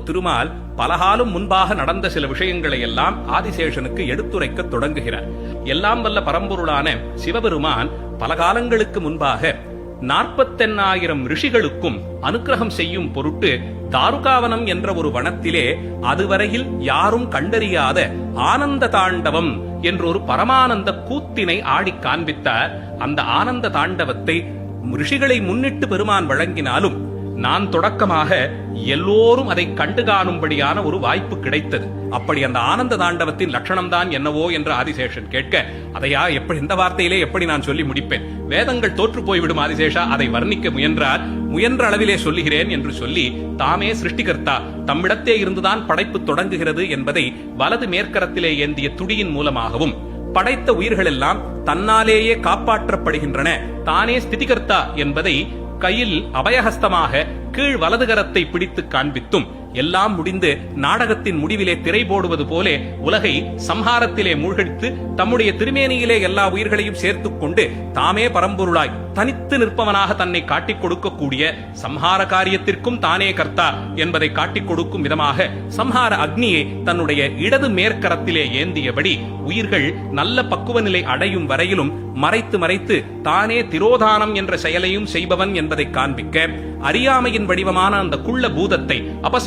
திருமால் பலகாலம் முன்பாக நடந்த சில விஷயங்களை எல்லாம் ஆதிசேஷனுக்கு எடுத்துரைக்க தொடங்குகிறார். எல்லாம் வல்ல பரம்பொருளான சிவபெருமான் பல காலங்களுக்கு முன்பாக 48,000 ரிஷிகளுக்கும் அனுக்கிரகம் செய்யும் பொருட்டு தாருகாவனம் என்ற ஒரு வனத்திலே அதுவரையில் யாரும் கண்டறியாத ஆனந்த தாண்டவம் என்ற ஒரு பரமானந்த கூத்தினை ஆடி காண்பித்தார். அந்த ஆனந்த தாண்டவத்தை ரிஷிகளை முன்னிட்டு பெருமான் வழங்கினாலும் நான் தொடக்கமாக எல்லோரும் அதை கண்டு காணும்படியான ஒரு வாய்ப்பு கிடைத்தது. அப்படி அந்த ஆனந்த தாண்டவத்தின் லட்சணம் தான் என்னவோ என்று ஆதிசேஷன் கேட்க, அதையா எப்படி இந்த வார்த்தையிலே எப்படி நான் சொல்லி முடிப்பேன்? வேதங்கள் தோற்று போய்விடும் ஆதிசேஷா, அதை வர்ணிக்க முயன்ற அளவிலே சொல்லுகிறேன் என்று சொல்லி தாமே சிருஷ்டிகர்த்தா தம்மிடத்தே இருந்துதான் படைப்பு தொடங்குகிறது என்பதை வலது மேற்கரத்திலே ஏந்திய துடியின் மூலமாகவும், படைத்த உயிர்கள் எல்லாம் தன்னாலேயே காப்பாற்றப்படுகின்றன, தானே ஸ்திதிகர்த்தா என்பதை கையில் அபயஹஸ்தமாக கீழ் வலதுகரத்தை பிடித்து காண்பித்தும், எல்லாம் முடிந்து நாடகத்தின் முடிவிலே திரை போடுவது போலே உலகை சம்ஹாரத்திலே மூழ்கடித்து தம்முடைய திருமேனியிலே எல்லா உயிர்களையும் சேர்த்துக் கொண்டு தாமே பரம்பொருளாய் தனித்து நிற்பவனாக தன்னை காட்டிக் கொடுக்கக்கூடிய சம்ஹார காரியத்திற்கும் தானே கர்த்தா என்பதை காட்டிக் கொடுக்கும் விதமாக சம்ஹார அக்னியை தன்னுடைய இடது மேற்கரத்திலே ஏந்தியபடி உயிர்கள் நல்ல பக்குவ நிலை அடையும் வரையிலும் மறைத்து தானே திரோதானம் என்ற செயலையும் செய்பவன் என்பதை காண்பிக்க, அறியாமையின் வடிவமான அந்த குள்ள பூதத்தை